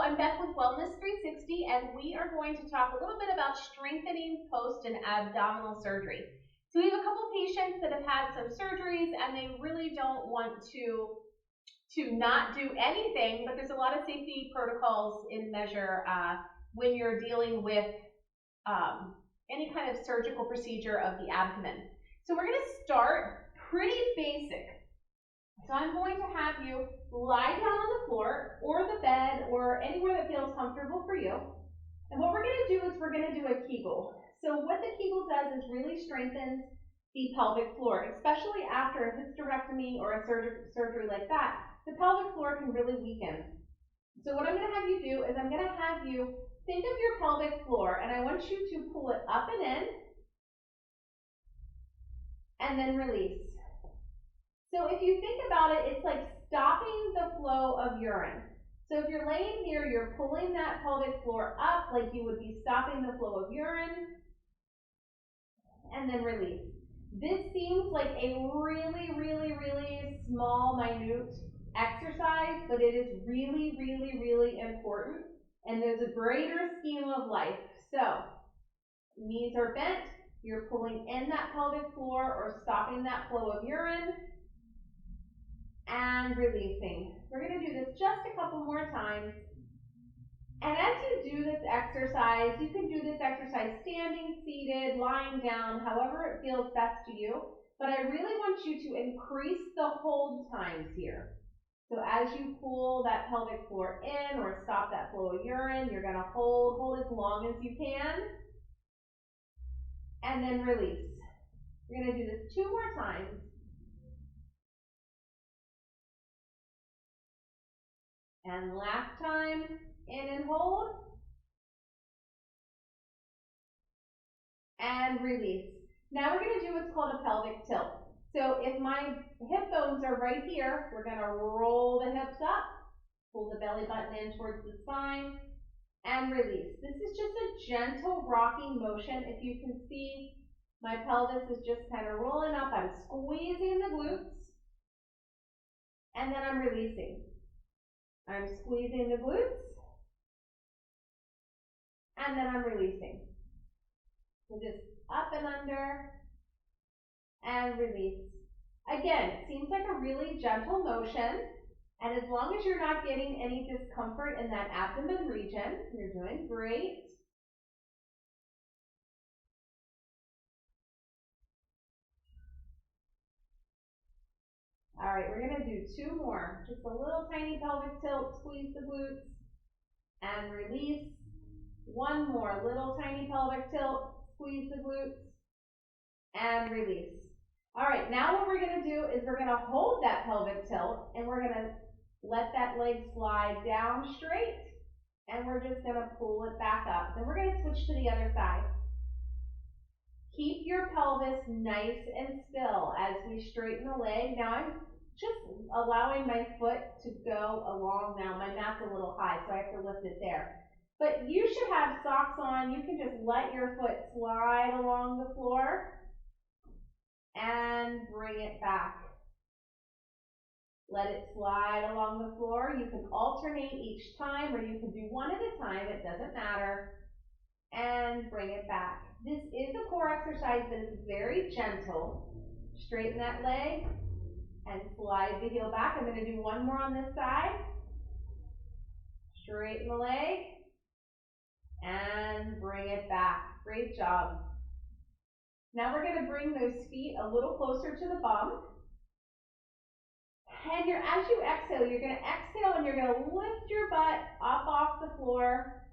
I'm Beth with Wellness 360, and we are going to talk a little bit about strengthening post and abdominal surgery. So we have a couple patients that have had some surgeries, and they really don't want to not do anything, but there's a lot of safety protocols in measure when you're dealing with any kind of surgical procedure of the abdomen. So we're going to start pretty basic. So I'm going to have you lie down on the floor or the bed or anywhere that feels comfortable for you. And what we're going to do is we're going to do a Kegel. So what the Kegel does is really strengthens the pelvic floor, especially after a hysterectomy or a surgery like that. The pelvic floor can really weaken. So what I'm going to have you do is I'm going to have you think of your pelvic floor, and I want you to pull it up and in and then release. So if you think about it, it's like stopping the flow of urine. So if you're laying here, you're pulling that pelvic floor up like you would be stopping the flow of urine, and then release. This seems like a really, really, really small, minute exercise, but it is really, really, really important, and there's a greater scheme of life. So knees are bent, you're pulling in that pelvic floor or stopping that flow of urine, and releasing. We're going to do this just a couple more times. And as you do this exercise, you can do this exercise standing, seated, lying down, however it feels best to you. But I really want you to increase the hold times here. So as you pull that pelvic floor in or stop that flow of urine, you're going to hold as long as you can, and then release. We're going to do this 2 more times. And last time, in and hold, and release. Now we're going to do what's called a pelvic tilt. So if my hip bones are right here, we're going to roll the hips up, pull the belly button in towards the spine, and release. This is just a gentle rocking motion. If you can see, my pelvis is just kind of rolling up. I'm squeezing the glutes, and then I'm releasing. I'm squeezing the glutes, and then I'm releasing. So just up and under, and release. Again, it seems like a really gentle motion, and as long as you're not getting any discomfort in that abdomen region, you're doing great. All right, we're going to do 2 more. Just a little tiny pelvic tilt, squeeze the glutes, and release. 1 more, little tiny pelvic tilt, squeeze the glutes, and release. All right, now what we're going to do is we're going to hold that pelvic tilt, and we're going to let that leg slide down straight, and we're just going to pull it back up. Then we're going to switch to the other side. Keep your pelvis nice and still as we straighten the leg. Now I'm just allowing my foot to go along now. My mat's a little high, so I have to lift it there. But you should have socks on. You can just let your foot slide along the floor and bring it back. Let it slide along the floor. You can alternate each time, or you can do 1 at a time. It doesn't matter. And bring it back. This is a core exercise, but it's very gentle. Straighten that leg and slide the heel back. I'm going to do 1 more on this side. Straighten the leg and bring it back. Great job. Now we're going to bring those feet a little closer to the bum. And as you exhale, you're going to exhale and you're going to lift your butt up off the floor,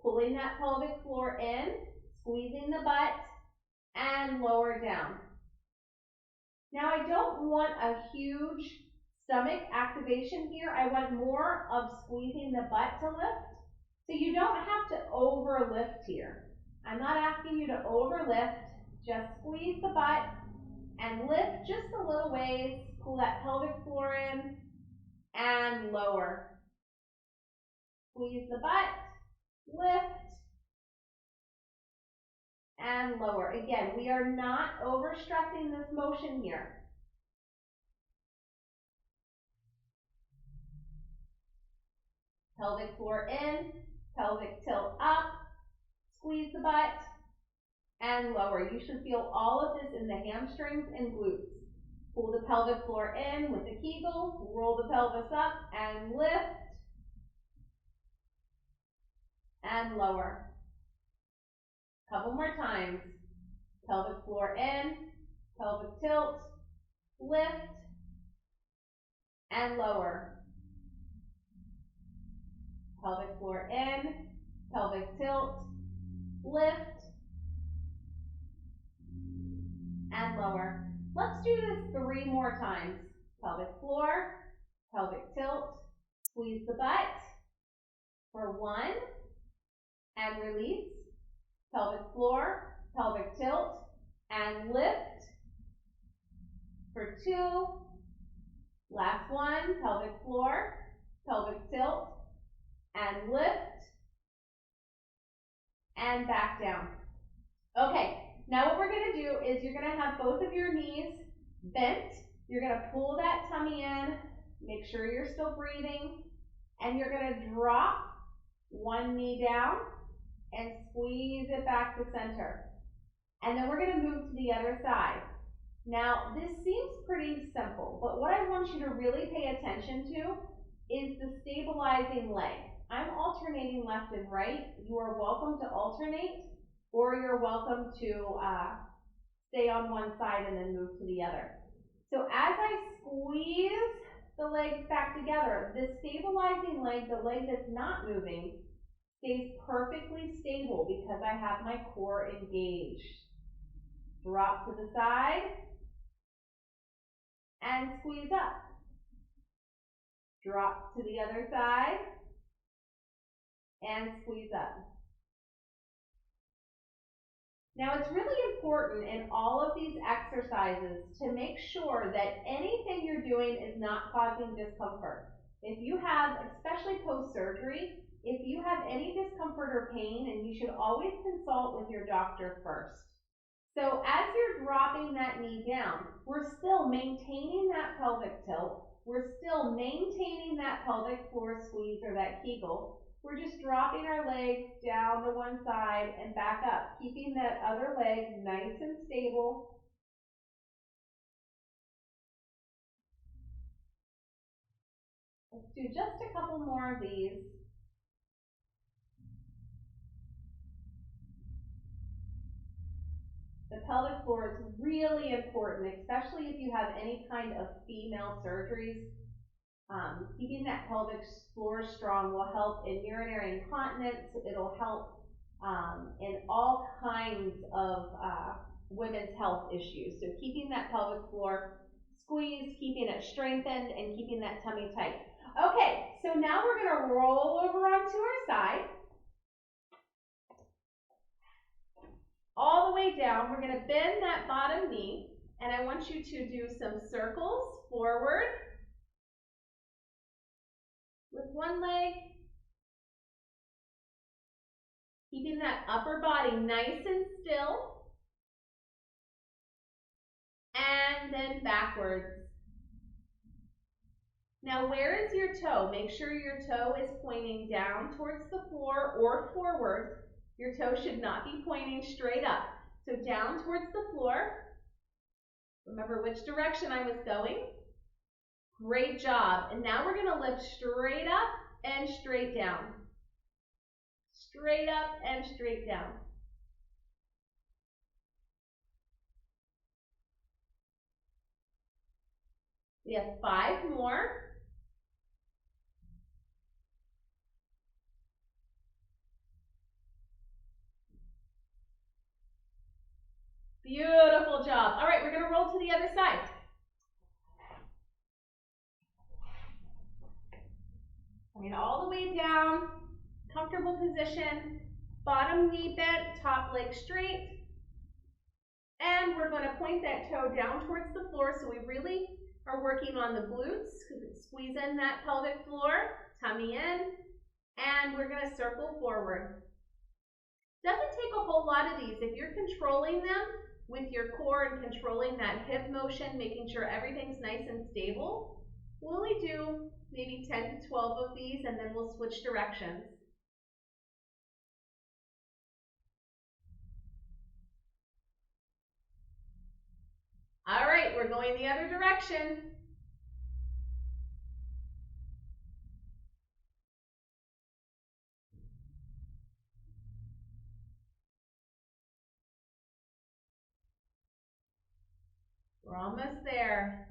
pulling that pelvic floor in, squeezing the butt, and lower down. Now I don't want a huge stomach activation here. I want more of squeezing the butt to lift. So you don't have to overlift here. I'm not asking you to overlift. Just squeeze the butt and lift just a little ways. Pull that pelvic floor in and lower. Squeeze the butt, lift, and lower. Again, we are not overstressing this motion here. pelvic floor in, pelvic tilt up, squeeze the butt, and lower. You should feel all of this in the hamstrings and glutes. Pull the pelvic floor in with the Kegel, roll the pelvis up and lift and lower. Couple more times. Pelvic floor in, pelvic tilt, lift and lower. Pelvic floor in, pelvic tilt, lift and lower. Let's do this 3 more times. Pelvic floor, pelvic tilt, squeeze the butt for 1 and release. Pelvic floor, pelvic tilt and lift for 2. Last one, pelvic floor, pelvic tilt and lift and back down. Okay, now what we're going to do is you're going to have both of your knees bent. You're going to pull that tummy in, make sure you're still breathing, and you're going to drop one knee down and squeeze it back to center. And then we're going to move to the other side. Now, this seems pretty simple, but what I want you to really pay attention to is the stabilizing leg. I'm alternating left and right. You are welcome to alternate, or you're welcome to stay on one side and then move to the other. So as I squeeze the legs back together, the stabilizing leg, the leg that's not moving, stays perfectly stable because I have my core engaged. Drop to the side and squeeze up. Drop to the other side and squeeze up. Now it's really important in all of these exercises to make sure that anything you're doing is not causing discomfort. If you have, especially post-surgery, if you have any discomfort or pain, and you should always consult with your doctor first. So as you're dropping that knee down, we're still maintaining that pelvic tilt. We're still maintaining that pelvic floor squeeze or that Kegel. We're just dropping our legs down to one side and back up, keeping that other leg nice and stable. Let's do just a couple more of these. The pelvic floor is really important, especially if you have any kind of female surgeries. Keeping that pelvic floor strong will help in urinary incontinence. It'll help in all kinds of women's health issues. So keeping that pelvic floor squeezed, keeping it strengthened, and keeping that tummy tight. Okay, so now we're going to roll over onto our side. All the way down, we're going to bend that bottom knee, and I want you to do some circles forward with one leg, keeping that upper body nice and still, and then backwards. Now, where is your toe? Make sure your toe is pointing down towards the floor or forward. Your toe should not be pointing straight up. So down towards the floor. Remember which direction I was going. Great job. And now we're going to lift straight up and straight down. Straight up and straight down. We have 5 more. Beautiful job. All right, we're going to roll to the other side. Coming all the way down, comfortable position, bottom knee bent, top leg straight. And we're going to point that toe down towards the floor, so we really are working on the glutes. Squeeze in that pelvic floor, tummy in, and we're going to circle forward. Doesn't take a whole lot of these. If you're controlling them with your core and controlling that hip motion, making sure everything's nice and stable, We'll only do maybe 10 to 12 of these, and then we'll switch directions. All right, we're going the other direction. We're almost there.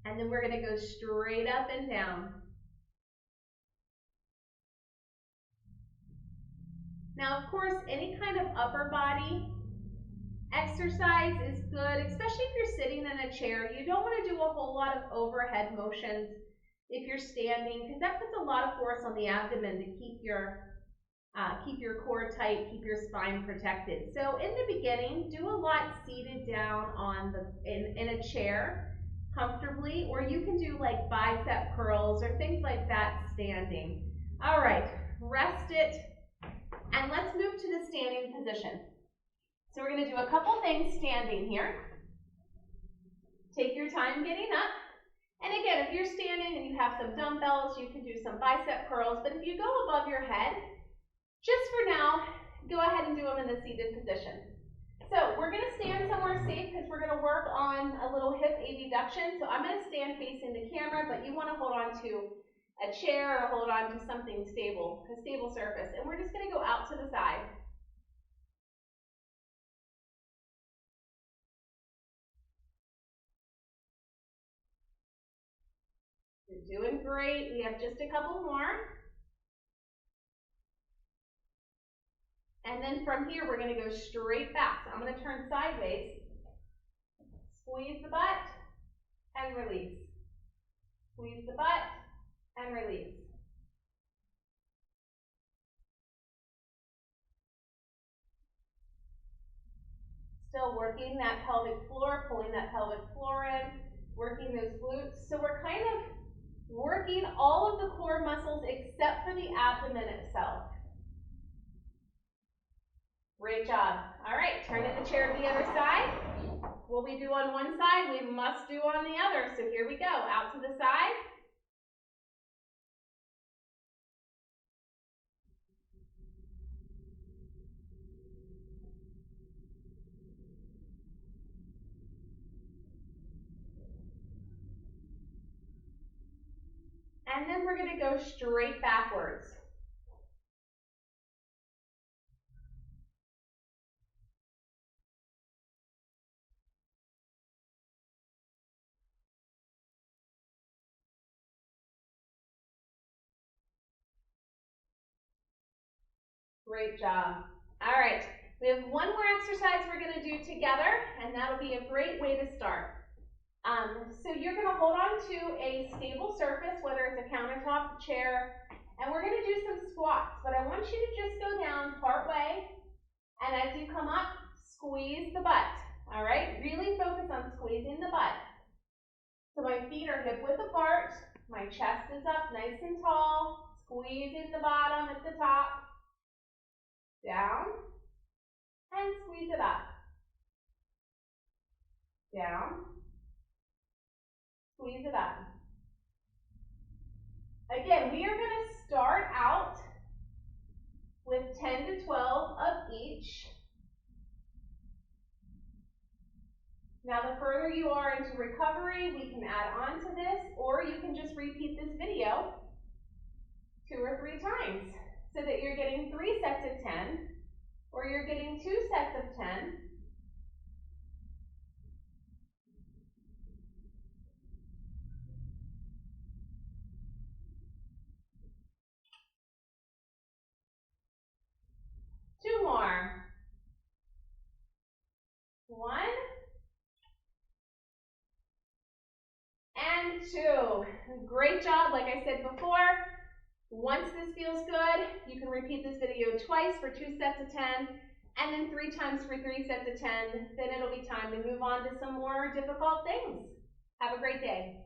And then we're going to go straight up and down. Now, of course, any kind of upper body exercise is good, especially if you're sitting in a chair. You don't want to do a whole lot of overhead motions if you're standing, because that puts a lot of force on the abdomen to keep your core tight, keep your spine protected. So in the beginning, do a lot seated down in a chair comfortably, or you can do like bicep curls or things like that standing. All right, rest it, and let's move to the standing position. So we're going to do a couple things standing here. Take your time getting up. And again, if you're standing and you have some dumbbells, you can do some bicep curls. But if you go above your head, just for now, go ahead and do them in the seated position. So we're going to stand somewhere safe because we're going to work on a little hip abduction. So I'm going to stand facing the camera, but you want to hold on to a chair or hold on to something stable, a stable surface. And we're just going to go out to the side. You're doing great. We have just a couple more. And then from here, we're going to go straight back. So I'm going to turn sideways, squeeze the butt, and release. Squeeze the butt, and release. Still working that pelvic floor, pulling that pelvic floor in, working those glutes. So we're kind of working all of the core muscles except for the abdomen itself. Great job. All right, turn in the chair to the other side. What we do on one side, we must do on the other. So here we go, out to the side. And then we're going to go straight backwards. Great job. All right, we have one more exercise we're going to do together, and that'll be a great way to start. So you're going to hold on to a stable surface, whether it's a countertop, chair, and we're going to do some squats. But I want you to just go down part way, and as you come up, squeeze the butt. All right, really focus on squeezing the butt. So my feet are hip width apart, my chest is up nice and tall, squeezing the bottom at the top, down, and squeeze it up, down, squeeze it up. Again, we are going to start out with 10 to 12 of each. Now, the further you are into recovery, we can add on to this, or you can just repeat this video 2 or 3 times so that you're getting 3 sets of 10, or you're getting 2 sets of 10. Two more. 1 and 2. Great job. Like I said before, once this feels good, you can repeat this video twice for 2 sets of 10, and then 3 times for 3 sets of 10. Then it'll be time to move on to some more difficult things. Have a great day.